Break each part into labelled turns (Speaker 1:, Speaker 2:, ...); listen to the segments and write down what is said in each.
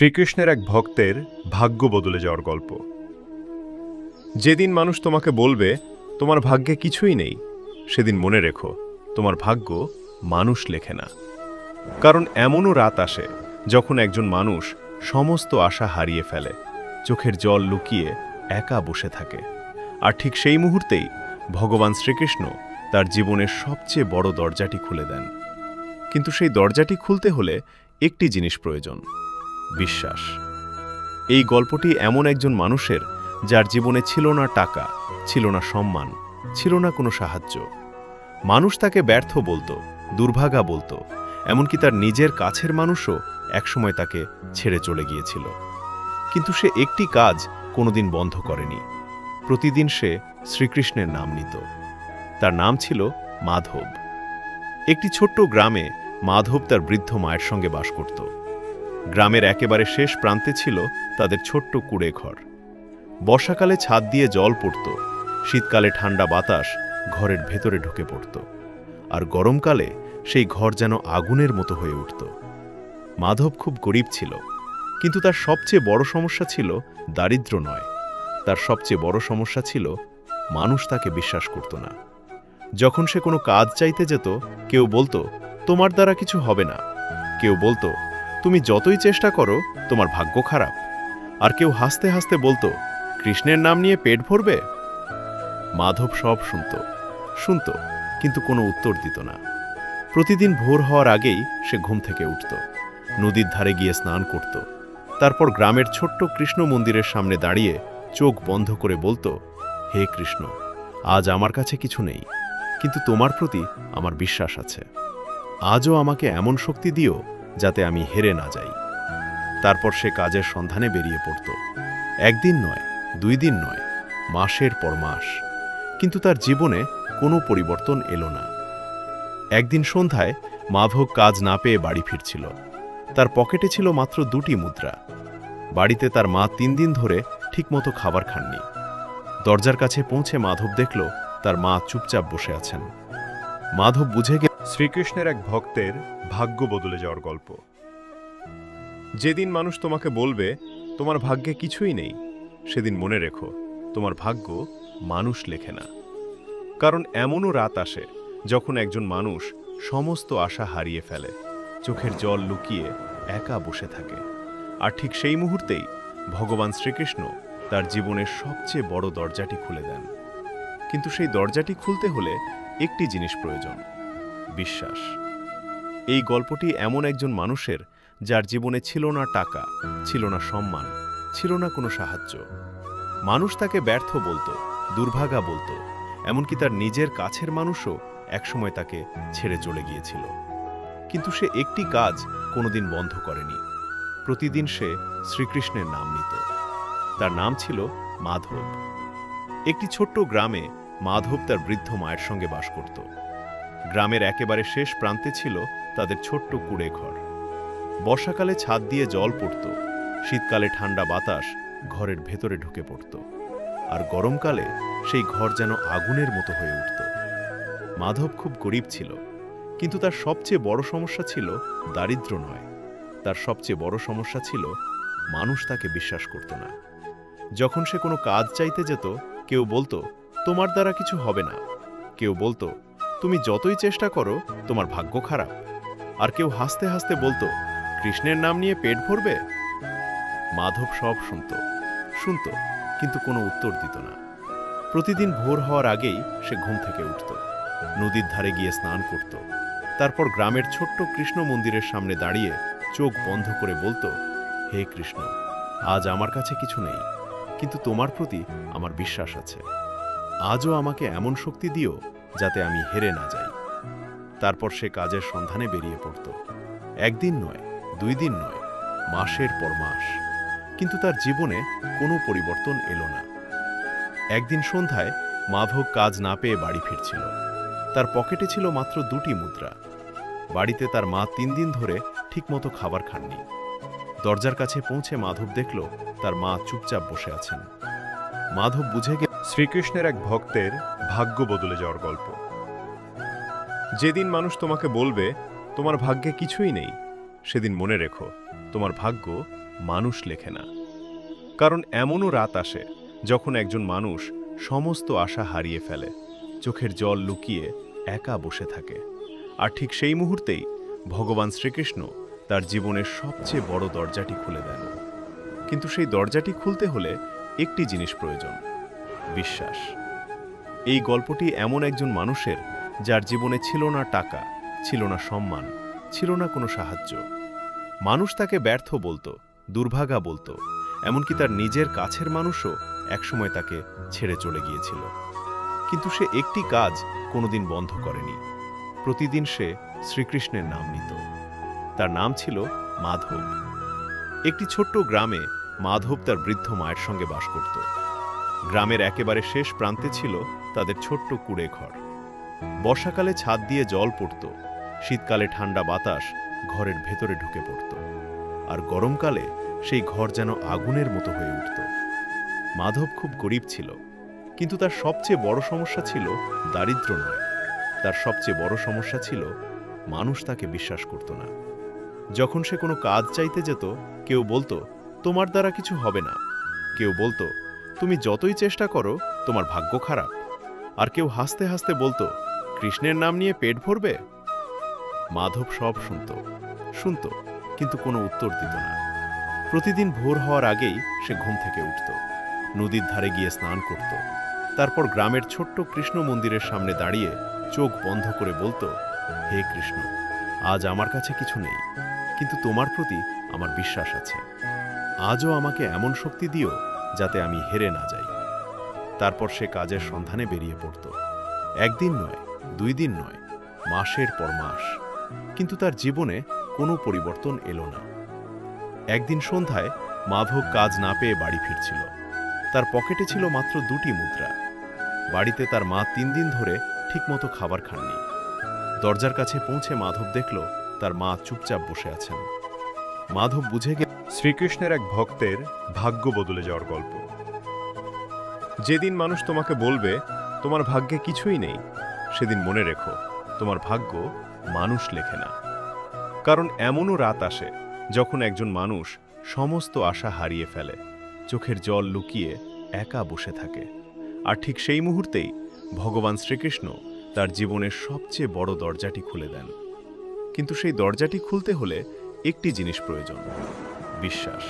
Speaker 1: শ্রীকৃষ্ণের এক ভক্তের ভাগ্য বদলে যাওয়ার গল্প। যেদিন মানুষ তোমাকে বলবে তোমার ভাগ্যে কিছুই নেই, সেদিন মনে রেখো তোমার ভাগ্য মানুষ লেখে না। কারণ এমনও রাত আসে যখন একজন মানুষ সমস্ত আশা হারিয়ে ফেলে, চোখের জল লুকিয়ে একা বসে থাকে। আর ঠিক সেই মুহূর্তেই ভগবান শ্রীকৃষ্ণ তার জীবনের সবচেয়ে বড় দরজাটি খুলে দেন। কিন্তু সেই দরজাটি খুলতে হলে একটি জিনিস প্রয়োজন, বিশ্বাস। এই গল্পটি এমন একজন মানুষের যার জীবনে ছিল না টাকা, ছিল না সম্মান, ছিল না কোনো সাহায্য। মানুষ তাকে ব্যর্থ বলতো, দুর্ভাগা বলতো, এমনকি তার নিজের কাছের মানুষও একসময় তাকে ছেড়ে চলে গিয়েছিল। কিন্তু সে একটি কাজ কোনোদিন বন্ধ করেনি। প্রতিদিন সে শ্রীকৃষ্ণের নাম নিত। তার নাম ছিল মাধব। একটি ছোট্ট গ্রামে মাধব তার বৃদ্ধ মায়ের সঙ্গে বাস করত। গ্রামের একেবারে শেষ প্রান্তে ছিল তাদের ছোট্ট কুঁড়ে ঘর। বর্ষাকালে ছাদ দিয়ে জল পড়ত, শীতকালে ঠান্ডা বাতাস ঘরের ভেতরে ঢুকে পড়ত, আর গরমকালে সেই ঘর যেন আগুনের মতো হয়ে উঠত। মাধব খুব গরিব ছিল, কিন্তু তার সবচেয়ে বড় সমস্যা ছিল দারিদ্র্য নয়, তার সবচেয়ে বড় সমস্যা ছিল মানুষ তাকে বিশ্বাস করত না। যখন সে কোনো কাজ চাইতে যেত, কেউ বলতো তোমার দ্বারা কিছু হবে না, কেউ বলতো তুমি যতই চেষ্টা করো তোমার ভাগ্য খারাপ, আর কেউ হাসতে হাসতে বলতো কৃষ্ণের নাম নিয়ে পেট ভরবে। মাধব সব শুনত, কিন্তু কোনো উত্তর দিত না। প্রতিদিন ভোর হওয়ার আগেই সে ঘুম থেকে উঠত, নদীর ধারে গিয়ে স্নান করত, তারপর গ্রামের ছোট্ট কৃষ্ণ মন্দিরের সামনে দাঁড়িয়ে চোখ বন্ধ করে বলতো, হে কৃষ্ণ, আজ আমার কাছে কিছু নেই, কিন্তু তোমার প্রতি আমার বিশ্বাস আছে। আজও আমাকে এমন শক্তি দিও যাতে আমি হেরে না যাই। তারপর সে কাজের সন্ধানে বেরিয়ে পড়ত। একদিন নয়, 2 দিন নয়, মাসের পর মাস, কিন্তু তার জীবনে কোনো পরিবর্তন এলো না। একদিন সন্ধ্যায় মাধব কাজ না পেয়ে বাড়ি ফিরছিল। তার পকেটে ছিল মাত্র 2টি মুদ্রা। বাড়িতে তার মা 3 দিন ধরে ঠিকমতো খাবার খাননি। দরজার কাছে পৌঁছে মাধব দেখল তার মা চুপচাপ বসে আছেন। মাধব বুঝে গেল শ্রীকৃষ্ণের এক ভক্তের ভাগ্য বদলে যাওয়ার গল্প। যেদিন মানুষ তোমাকে বলবে তোমার ভাগ্যে কিছুই নেই, সেদিন মনে রেখো তোমার ভাগ্য মানুষ লেখে না। কারণ এমনও রাত আসে যখন একজন মানুষ সমস্ত আশা হারিয়ে ফেলে, চোখের জল লুকিয়ে একা বসে থাকে। আর ঠিক সেই মুহূর্তেই ভগবান শ্রীকৃষ্ণ তার জীবনের সবচেয়ে বড় দরজাটি খুলে দেন। কিন্তু সেই দরজাটি খুলতে হলে একটি জিনিস প্রয়োজন, বিশ্বাস। এই গল্পটি এমন একজন মানুষের যার জীবনে ছিল না টাকা, ছিল না সম্মান, ছিল না কোনো সাহায্য। মানুষ তাকে ব্যর্থ বলতো, দুর্ভাগা বলতো, এমনকি তার নিজের কাছের মানুষও একসময় তাকে ছেড়ে চলে গিয়েছিল। কিন্তু সে একটি কাজ কোনোদিন বন্ধ করেনি। প্রতিদিন সে শ্রীকৃষ্ণের নাম নিত। তার নাম ছিল মাধব। একটি ছোট্ট গ্রামে মাধব তার বৃদ্ধ মায়ের সঙ্গে বাস করত। গ্রামের একেবারে শেষ প্রান্তে ছিল তাদের ছোট্ট কুঁড়ে ঘর। বর্ষাকালে ছাদ দিয়ে জল পড়ত, শীতকালে ঠান্ডা বাতাস ঘরের ভেতরে ঢুকে পড়ত, আর গরমকালে সেই ঘর যেন আগুনের মতো হয়ে উঠত। মাধব খুব গরিব ছিল, কিন্তু তার সবচেয়ে বড় সমস্যা ছিল দারিদ্র্য নয়, তার সবচেয়ে বড় সমস্যা ছিল মানুষ তাকে বিশ্বাস করত না। যখন সে কোনো কাজ চাইতে যেত, কেউ বলতো তোমার দ্বারা কিছু হবে না, কেউ বলতো তুমি যতই চেষ্টা করো তোমার ভাগ্য খারাপ, আর কেউ হাসতে হাসতে বলতো কৃষ্ণের নাম নিয়ে পেট ভরবে। মাধব সব শুনত, কিন্তু কোনো উত্তর দিত না। প্রতিদিন ভোর হওয়ার আগেই সে ঘুম থেকে উঠত, নদীর ধারে গিয়ে স্নান করত, তারপর গ্রামের ছোট্ট কৃষ্ণ মন্দিরের সামনে দাঁড়িয়ে চোখ বন্ধ করে বলতো, হে কৃষ্ণ, আজ আমার কাছে কিছু নেই, কিন্তু তোমার প্রতি আমার বিশ্বাস আছে। আজও আমাকে এমন শক্তি দিও যাতে আমি হেরে না যাই। তারপর সে কাজের সন্ধানে বেরিয়ে পড়ত। একদিন নয়, 2 দিন নয়, মাসের পর মাস, কিন্তু তার জীবনে কোনো পরিবর্তন এলো না। একদিন সন্ধ্যায় মাধব কাজ না পেয়ে বাড়ি ফিরছিল। তার পকেটে ছিল মাত্র 2টি মুদ্রা। বাড়িতে তার মা 3 দিন ধরে ঠিকমতো খাবার খাননি। দরজার কাছে পৌঁছে মাধব দেখল তার মা চুপচাপ বসে আছেন। মাধব বুঝে গেল শ্রীকৃষ্ণের এক ভক্তের ভাগ্য বদলে যাওয়ার গল্প। যেদিন মানুষ তোমাকে বলবে তোমার ভাগ্যে কিছুই নেই, সেদিন মনে রেখো তোমার ভাগ্য মানুষ লেখে না। কারণ এমনও রাত আসে যখন একজন মানুষ সমস্ত আশা হারিয়ে ফেলে, চোখের জল লুকিয়ে একা বসে থাকে। আর ঠিক সেই মুহূর্তেই ভগবান শ্রীকৃষ্ণ তার জীবনের সবচেয়ে বড় দরজাটি খুলে দেন। কিন্তু সেই দরজাটি খুলতে হলে একটি জিনিস প্রয়োজন: বিশ্বাস। এই গল্পটি এমন একজন মানুষের, যার জীবনে ছিল না টাকা, ছিল না সম্মান, ছিল না কোনো সাহায্য। মানুষ তাকে ব্যর্থ বলতো, দুর্ভাগা বলতো, এমনকি তার নিজের কাছের মানুষও একসময় তাকে ছেড়ে চলে গিয়েছিল। কিন্তু সে একটি কাজ কোনোদিন বন্ধ করেনি। প্রতিদিন সে শ্রীকৃষ্ণের নাম নিত। তার নাম ছিল মাধব। একটি ছোট্ট গ্রামে মাধব তার বৃদ্ধ মায়ের সঙ্গে বাস করত। গ্রামের একেবারে শেষ প্রান্তে ছিল তাদের ছোট্ট কুঁড়ে ঘর। বর্ষাকালে ছাদ দিয়ে জল পড়ত, শীতকালে ঠান্ডা বাতাস ঘরের ভেতরে ঢুকে পড়ত, আর গরমকালে সেই ঘর যেন আগুনের মতো হয়ে উঠত। মাধব খুব গরিব ছিল, কিন্তু তার সবচেয়ে বড় সমস্যা ছিল দারিদ্র্য নয়। তার সবচেয়ে বড় সমস্যা ছিল মানুষ তাকে বিশ্বাস করত না। যখন সে কোনো কাজ চাইতে যেত, কেউ বলতো, তোমার দ্বারা কিছু হবে না। কেউ বলতো, তুমি যতই চেষ্টা করো তোমার ভাগ্য খারাপ। আর কেউ হাসতে হাসতে বলতো, কৃষ্ণের নাম নিয়ে পেট ভরবে। মাধব সব শুনত, কিন্তু কোনো উত্তর দিত না। প্রতিদিন ভোর হওয়ার আগেই সে ঘুম থেকে উঠত, নদীর ধারে গিয়ে স্নান করত, তারপর গ্রামের ছোট্ট কৃষ্ণ মন্দিরের সামনে দাঁড়িয়ে চোখ বন্ধ করে বলতো, হে কৃষ্ণ, আজ আমার কাছে কিছু নেই, কিন্তু তোমার প্রতি আমার বিশ্বাস আছে। আজও আমাকে এমন শক্তি দিও যাতে আমি হেরে না যাই। তারপর সে কাজের সন্ধানে বেরিয়ে পড়ত। একদিন নয়, 2 দিন নয়, মাসের পর মাস, কিন্তু তার জীবনে কোনো পরিবর্তন এলো না। একদিন সন্ধ্যায় মাধব কাজ না পেয়ে বাড়ি ফিরছিল। তার পকেটে ছিল মাত্র 2টি মুদ্রা। বাড়িতে তার মা 3 দিন ধরে ঠিকমতো খাবার খাননি। দরজার কাছে পৌঁছে মাধব দেখল তার মা চুপচাপ বসে আছেন। মাধব বুঝে গেল শ্রীকৃষ্ণের এক ভক্তের ভাগ্য বদলে যাওয়ার গল্প। যেদিন মানুষ তোমাকে বলবে তোমার ভাগ্যে কিছুই নেই, সেদিন মনে রেখো, তোমার ভাগ্য মানুষ লেখে না। কারণ এমনও রাত আসে যখন একজন মানুষ সমস্ত আশা হারিয়ে ফেলে, চোখের জল লুকিয়ে একা বসে থাকে। আর ঠিক সেই মুহূর্তেই ভগবান শ্রীকৃষ্ণ তার জীবনের সবচেয়ে বড় দরজাটি খুলে দেন। কিন্তু সেই দরজাটি খুলতে হলে একটি জিনিস প্রয়োজন: বিশ্বাস।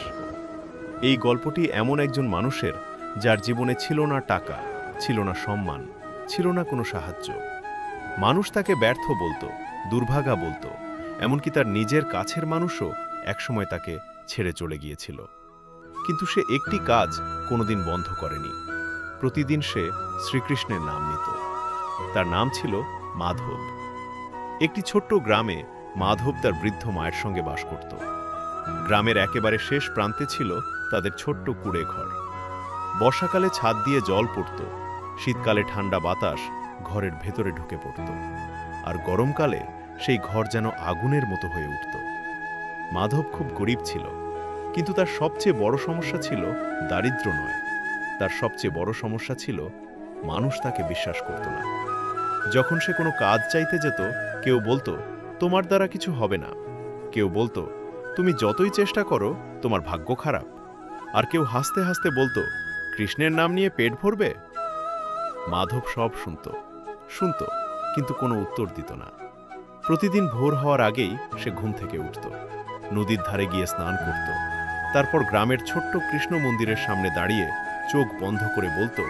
Speaker 1: এই গল্পটি এমন একজন মানুষের, যার জীবনে ছিল না টাকা, ছিল না সম্মান, ছিল না কোনো সাহায্য। মানুষ তাকে ব্যর্থ বলতো, দুর্ভাগা বলতো, এমনকি তার নিজের কাছের মানুষও একসময় তাকে ছেড়ে চলে গিয়েছিল। কিন্তু সে একটি কাজ কোনোদিন বন্ধ করেনি। প্রতিদিন সে শ্রীকৃষ্ণের নাম নিত। তার নাম ছিল মাধব। একটি ছোট্ট গ্রামে মাধব তার বৃদ্ধ মায়ের সঙ্গে বাস করত। গ্রামের একেবারে শেষ প্রান্তে ছিল তাদের ছোট্ট কুঁড়ে ঘর। বর্ষাকালে ছাদ দিয়ে জল পড়ত, শীতকালে ঠান্ডা বাতাস ঘরের ভেতরে ঢুকে পড়ত, আর গরমকালে সেই ঘর যেন আগুনের মতো হয়ে উঠত। মাধব খুব গরিব ছিল, কিন্তু তার সবচেয়ে বড় সমস্যা ছিল দারিদ্র্য নয়। তার সবচেয়ে বড় সমস্যা ছিল মানুষ তাকে বিশ্বাস করত না। যখন সে কোনো কাজ চাইতে যেত, কেউ বলতো, তোমার দ্বারা কিছু হবে না। কেউ বলতো, তুমি যতই চেষ্টা করো তোমার ভাগ্য খারাপ। আর কেউ হাসতে হাসতে বলতো, কৃষ্ণের নাম নিয়ে পেট ভরবে। মাধব সব শুনত, কিন্তু কোনো উত্তর দিত না। প্রতিদিন ভোর হওয়ার আগেই সে ঘুম থেকে উঠত, নদীর ধারে গিয়ে স্নান করত, তারপর গ্রামের ছোট্ট কৃষ্ণ মন্দিরের সামনে দাঁড়িয়ে চোখ বন্ধ করে বলতো,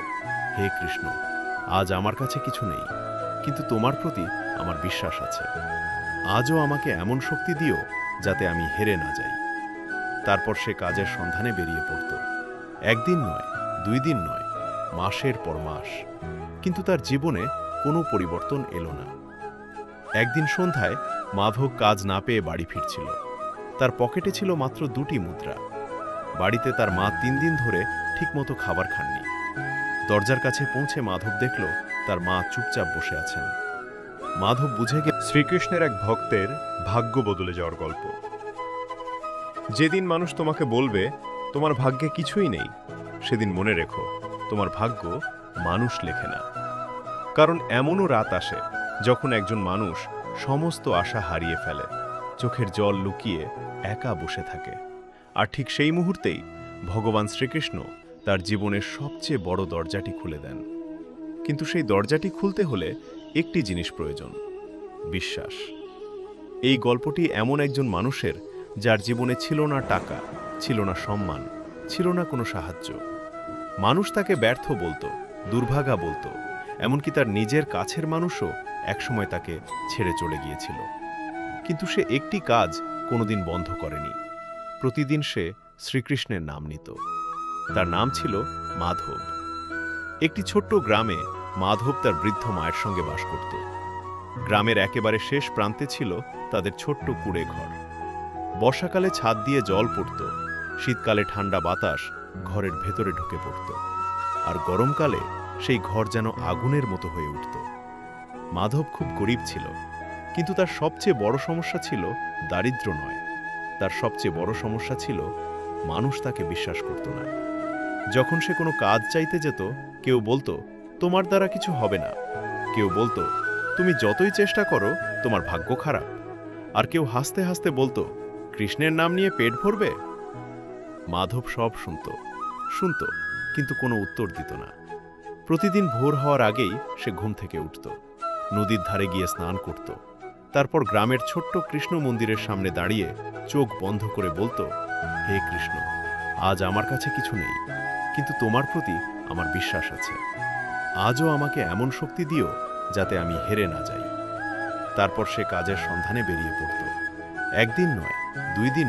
Speaker 1: হে কৃষ্ণ, আজ আমার কাছে কিছু নেই, কিন্তু তোমার প্রতি আমার বিশ্বাস আছে। আজও আমাকে এমন শক্তি দিও যাতে আমি হেরে না যাই। তারপর সে কাজের সন্ধানে বেরিয়ে পড়ত। একদিন নয়, 2 দিন নয়, মাসের পর মাস, কিন্তু তার জীবনে কোনো পরিবর্তন এলো না। একদিন সন্ধ্যায় মাধব কাজ না পেয়ে বাড়ি ফিরছিল। তার পকেটে ছিল মাত্র 2টি মুদ্রা। বাড়িতে তার মা 3 দিন ধরে ঠিকমতো খাবার খাননি। দরজার কাছে পৌঁছে মাধব দেখল তার মা চুপচাপ বসে আছেন। মাধব বুঝে গেল শ্রীকৃষ্ণের এক ভক্তের ভাগ্য বদলে যাওয়ার গল্প। যেদিন মানুষ তোমাকে বলবে তোমার ভাগ্যে কিছুই নেই, সেদিন মনে রেখো, তোমার ভাগ্য মানুষ লেখে না। কারণ এমনও রাত আসে যখন একজন মানুষ সমস্ত আশা হারিয়ে ফেলে, চোখের জল লুকিয়ে একা বসে থাকে। আর ঠিক সেই মুহূর্তেই ভগবান শ্রীকৃষ্ণ তার জীবনের সবচেয়ে বড় দরজাটি খুলে দেন। কিন্তু সেই দরজাটি খুলতে হলে একটি জিনিস প্রয়োজন, বিশ্বাস। এই গল্পটি এমন একজন মানুষের, যার জীবনে ছিল না টাকা, ছিল না সম্মান, ছিল না কোনো সাহায্য। মানুষ তাকে ব্যর্থ বলতো, দুর্ভাগা বলতো, এমনকি তার নিজের কাছের মানুষও একসময় তাকে ছেড়ে চলে গিয়েছিল। কিন্তু সে একটি কাজ কোনোদিন বন্ধ করেনি। প্রতিদিন সে শ্রীকৃষ্ণের নাম নিত। তার নাম ছিল মাধব। একটি ছোট্ট গ্রামে মাধব তার বৃদ্ধ মায়ের সঙ্গে বাস করত। গ্রামের একেবারে শেষ প্রান্তে ছিল তাদের ছোট্ট কুঁড়ে ঘর। বর্ষাকালে ছাদ দিয়ে জল পড়ত, শীতকালে ঠান্ডা বাতাস ঘরের ভেতরে ঢুকে পড়ত, আর গরমকালে সেই ঘর যেন আগুনের মতো হয়ে উঠত। মাধব খুব গরিব ছিল, কিন্তু তার সবচেয়ে বড় সমস্যা ছিল দারিদ্র্য নয়, তার সবচেয়ে বড় সমস্যা ছিল মানুষ তাকে বিশ্বাস করত না। যখন সে কোনো কাজ চাইতে যেত, কেউ বলতো, তোমার দ্বারা কিছু হবে না। কেউ বলতো, তুমি যতই চেষ্টা করো তোমার ভাগ্য খারাপ। আর কেউ হাসতে হাসতে বলতো, কৃষ্ণের নাম নিয়ে পেট ভরবে। মাধব সব শুনত, কিন্তু কোনো উত্তর দিত না। প্রতিদিন ভোর হওয়ার আগেই সে ঘুম থেকে উঠত, নদীর ধারে গিয়ে স্নান করত, তারপর গ্রামের ছোট্ট কৃষ্ণ মন্দিরের সামনে দাঁড়িয়ে চোখ বন্ধ করে বলতো, হে কৃষ্ণ, আজ আমার কাছে কিছু নেই, কিন্তু তোমার প্রতি আমার বিশ্বাস আছে। আজও আমাকে এমন শক্তি দিও যাতে আমি হেরে না যাই। তারপর সে কাজের সন্ধানে বেরিয়ে পড়ত। একদিন নয়, 2 দিন